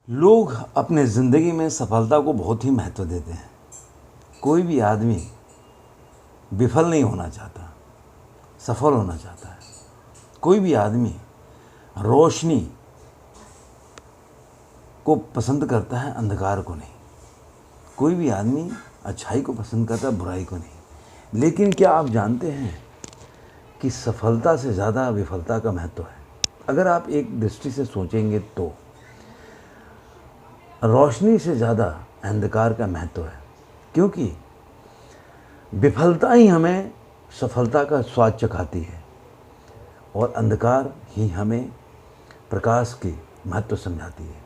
लोग अपने ज़िंदगी में सफलता को बहुत ही महत्व देते हैं। कोई भी आदमी विफल नहीं होना चाहता, सफल होना चाहता है। कोई भी आदमी रोशनी को पसंद करता है, अंधकार को नहीं। कोई भी आदमी अच्छाई को पसंद करता है, बुराई को नहीं। लेकिन क्या आप जानते हैं कि सफलता से ज़्यादा विफलता का महत्व है? अगर आप एक दृष्टि से सोचेंगे तो रोशनी से ज़्यादा अंधकार का महत्व है, क्योंकि विफलता ही हमें सफलता का स्वाद चखाती है और अंधकार ही हमें प्रकाश की महत्व समझाती है।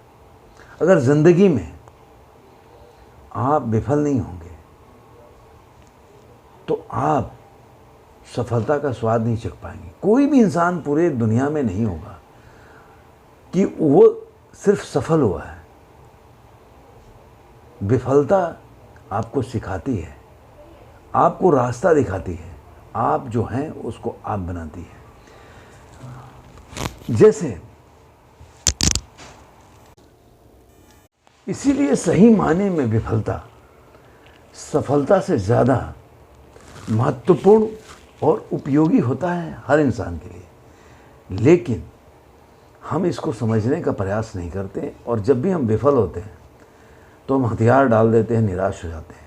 अगर ज़िंदगी में आप विफल नहीं होंगे तो आप सफलता का स्वाद नहीं चख पाएंगे। कोई भी इंसान पूरे दुनिया में नहीं होगा कि वो सिर्फ सफल हुआ है। विफलता आपको सिखाती है, आपको रास्ता दिखाती है, आप जो हैं उसको आप बनाती है। जैसे इसीलिए सही मायने में विफलता सफलता से ज़्यादा महत्वपूर्ण और उपयोगी होता है हर इंसान के लिए। लेकिन हम इसको समझने का प्रयास नहीं करते और जब भी हम विफल होते हैं तो हम हथियार डाल देते हैं, निराश हो जाते हैं।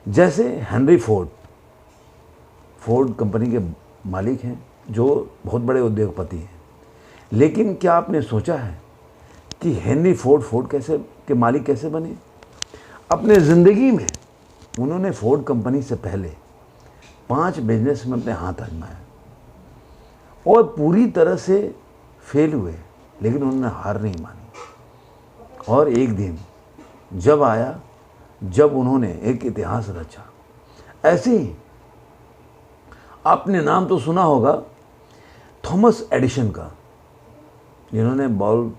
जैसे हेनरी फोर्ड कंपनी के मालिक हैं, जो बहुत बड़े उद्योगपति हैं। लेकिन क्या आपने सोचा है कि हेनरी फोर्ड के मालिक कैसे बने? अपने ज़िंदगी में उन्होंने फोर्ड कंपनी से पहले 5 बिजनेस में अपने हाथ आजमाया और पूरी तरह से फेल हुए, लेकिन उन्होंने हार नहीं मानी। और एक दिन जब आया, जब उन्होंने एक इतिहास रचा। ऐसे ही आपने नाम तो सुना होगा थॉमस एडिसन का, जिन्होंने बल्ब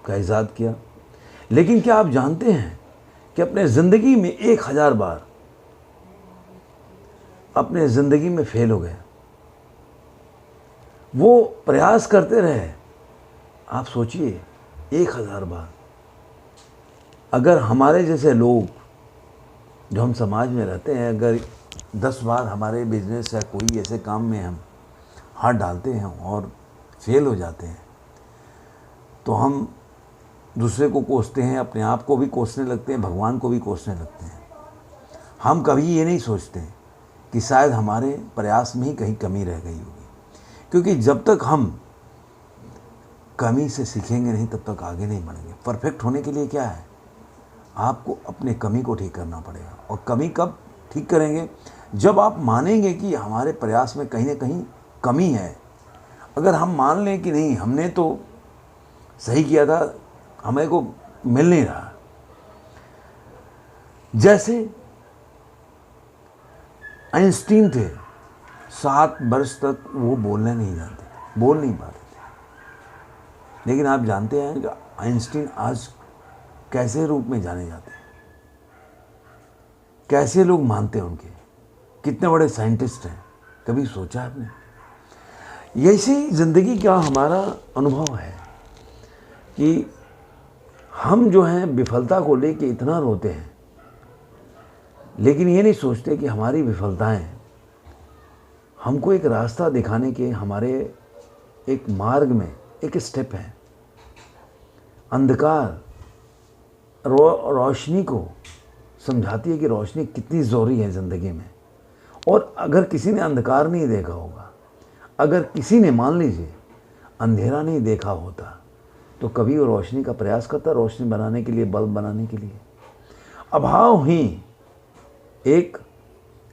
का इजाद किया। लेकिन क्या आप जानते हैं कि अपने ज़िंदगी में 1000 बार अपने ज़िंदगी में फेल हो गए। वो प्रयास करते रहे। आप सोचिए 1000 बार। अगर हमारे जैसे लोग जो हम समाज में रहते हैं, अगर 10 बार हमारे बिजनेस या कोई ऐसे काम में हम हाथ डालते हैं और फेल हो जाते हैं तो हम दूसरे को कोसते हैं, अपने आप को भी कोसने लगते हैं, भगवान को भी कोसने लगते हैं। हम कभी ये नहीं सोचते कि शायद हमारे प्रयास में ही कहीं कमी रह गई होगी, क्योंकि जब तक हम कमी से सीखेंगे नहीं तब तक आगे नहीं बढ़ेंगे। परफेक्ट होने के लिए क्या है? आपको अपने कमी को ठीक करना पड़ेगा। और कमी कब ठीक करेंगे? जब आप मानेंगे कि हमारे प्रयास में कहीं ना कहीं कमी है। अगर हम मान लें कि नहीं, हमने तो सही किया था, हमें को मिल नहीं रहा। जैसे आइंस्टीन थे, 7 वर्ष तक वो बोलना नहीं जानते, बोल नहीं पाते थे। लेकिन आप जानते हैं कि आइंस्टीन आज कैसे रूप में जाने जाते हैं, कैसे लोग मानते हैं उनके, कितने बड़े साइंटिस्ट हैं। कभी सोचा आपने? यही ज़िंदगी का हमारा अनुभव है कि हम जो हैं विफलता को लेके इतना रोते हैं, लेकिन ये नहीं सोचते कि हमारी विफलताएं हमको एक रास्ता दिखाने के, हमारे एक मार्ग में एक स्टेप है। अंधकार रोशनी को समझाती है कि रोशनी कितनी ज़रूरी है ज़िंदगी में। और अगर किसी ने अंधकार नहीं देखा होगा, अगर किसी ने मान लीजिए अंधेरा नहीं देखा होता, तो कभी वो रोशनी का प्रयास करता, रोशनी बनाने के लिए, बल्ब बनाने के लिए। अभाव ही एक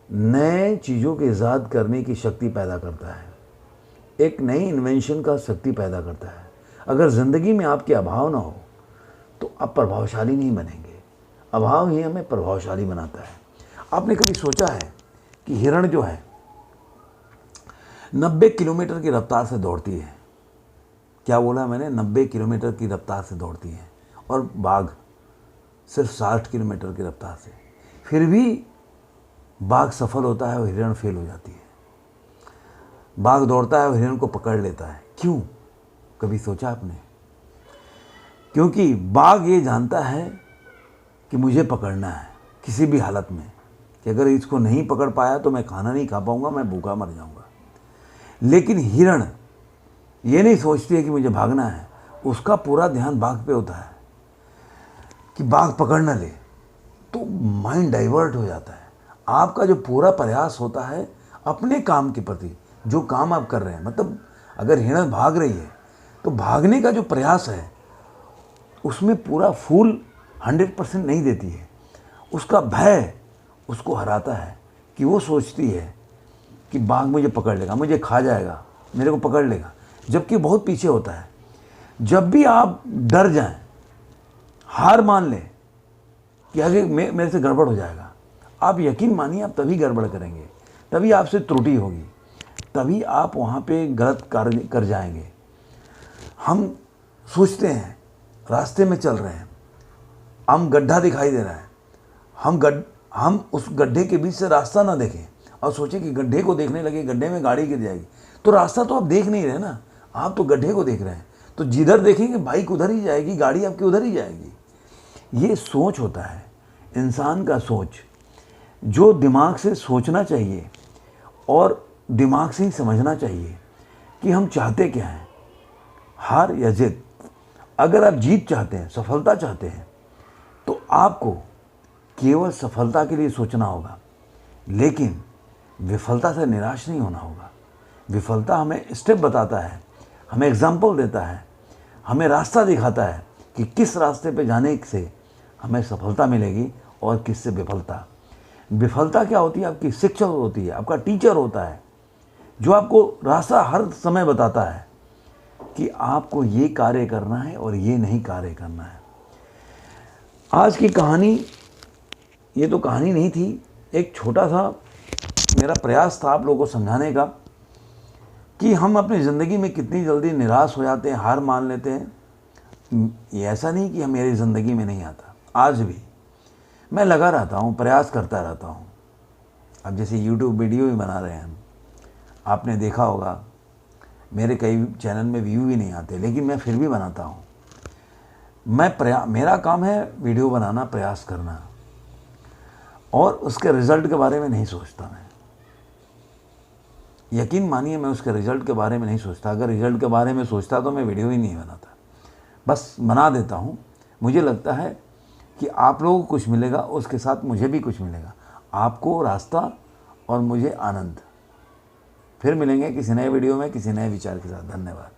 नए चीज़ों के ईजाद करने की शक्ति पैदा करता है, एक नई इन्वेंशन का शक्ति पैदा करता है। अगर ज़िंदगी में आपके अभाव ना हो तो आप प्रभावशाली नहीं बनेंगे। अभाव ही हमें प्रभावशाली बनाता है। आपने कभी सोचा है कि हिरण जो है 90 किलोमीटर की रफ्तार से दौड़ती है? क्या बोला मैंने? 90 किलोमीटर की रफ्तार से दौड़ती है। और बाघ सिर्फ 60 किलोमीटर की रफ्तार से। फिर भी बाघ सफल होता है और हिरण फेल हो जाती है। बाघ दौड़ता है और हिरण को पकड़ लेता है। क्यों? कभी सोचा आपने? क्योंकि बाघ ये जानता है कि मुझे पकड़ना है किसी भी हालत में, कि अगर इसको नहीं पकड़ पाया तो मैं खाना नहीं खा पाऊंगा, मैं भूखा मर जाऊंगा। लेकिन हिरण ये नहीं सोचती है कि मुझे भागना है, उसका पूरा ध्यान बाघ पे होता है कि बाघ पकड़ न ले, तो माइंड डाइवर्ट हो जाता है। आपका जो पूरा प्रयास होता है अपने काम के प्रति, जो काम आप कर रहे हैं, मतलब अगर हिरण भाग रही है तो भागने का जो प्रयास है उसमें पूरा फुल 100% नहीं देती है। उसका भय उसको हराता है कि वो सोचती है कि बाघ मुझे पकड़ लेगा, मुझे खा जाएगा, मेरे को पकड़ लेगा, जबकि बहुत पीछे होता है। जब भी आप डर जाएं, हार मान लें कि आगे मेरे से गड़बड़ हो जाएगा, आप यकीन मानिए आप तभी गड़बड़ करेंगे, तभी आपसे त्रुटि होगी, तभी आप वहाँ पे गलत कार्य कर जाएंगे। हम सोचते हैं रास्ते में चल रहे हैं, हम गड्ढा दिखाई दे रहा है, हम उस गड्ढे के बीच से रास्ता ना देखें और सोचें कि गड्ढे को देखने लगे, गड्ढे में गाड़ी गिर जाएगी, तो रास्ता तो आप देख नहीं रहे ना, आप तो गड्ढे को देख रहे हैं। तो जिधर देखेंगे बाइक उधर ही जाएगी, गाड़ी आपकी उधर ही जाएगी। ये सोच होता है इंसान का, सोच जो दिमाग से सोचना चाहिए और दिमाग से ही समझना चाहिए कि हम चाहते क्या हैं, हार या जीत। अगर आप जीत चाहते हैं, सफलता चाहते हैं, तो आपको केवल सफलता के लिए सोचना होगा, लेकिन विफलता से निराश नहीं होना होगा। विफलता हमें स्टेप बताता है, हमें एग्जाम्पल देता है, हमें रास्ता दिखाता है कि किस रास्ते पे जाने से हमें सफलता मिलेगी और किससे विफलता। विफलता क्या होती है? आपकी शिक्षक होती है, आपका टीचर होता है, जो आपको रास्ता हर समय बताता है कि आपको ये कार्य करना है और ये नहीं कार्य करना है। आज की कहानी, ये तो कहानी नहीं थी, एक छोटा सा मेरा प्रयास था आप लोगों को समझाने का कि हम अपनी ज़िंदगी में कितनी जल्दी निराश हो जाते हैं, हार मान लेते हैं। ये ऐसा नहीं कि मेरी ज़िंदगी में नहीं आता, आज भी मैं लगा रहता हूँ, प्रयास करता रहता हूँ। अब जैसे यूट्यूब वीडियो भी बना रहे हैं हम, आपने देखा होगा मेरे कई चैनल में व्यू भी नहीं आते, लेकिन मैं फिर भी बनाता हूँ। मेरा काम है वीडियो बनाना, प्रयास करना, और उसके रिज़ल्ट के बारे में नहीं सोचता मैं। यकीन मानिए मैं उसके रिज़ल्ट के बारे में नहीं सोचता। अगर रिज़ल्ट के बारे में सोचता तो मैं वीडियो ही नहीं बनाता, बस बना देता हूँ। मुझे लगता है कि आप लोगों को कुछ मिलेगा, उसके साथ मुझे भी कुछ मिलेगा, आपको रास्ता और मुझे आनंद। फिर मिलेंगे किसी नए वीडियो में, किसी नए विचार के साथ। धन्यवाद।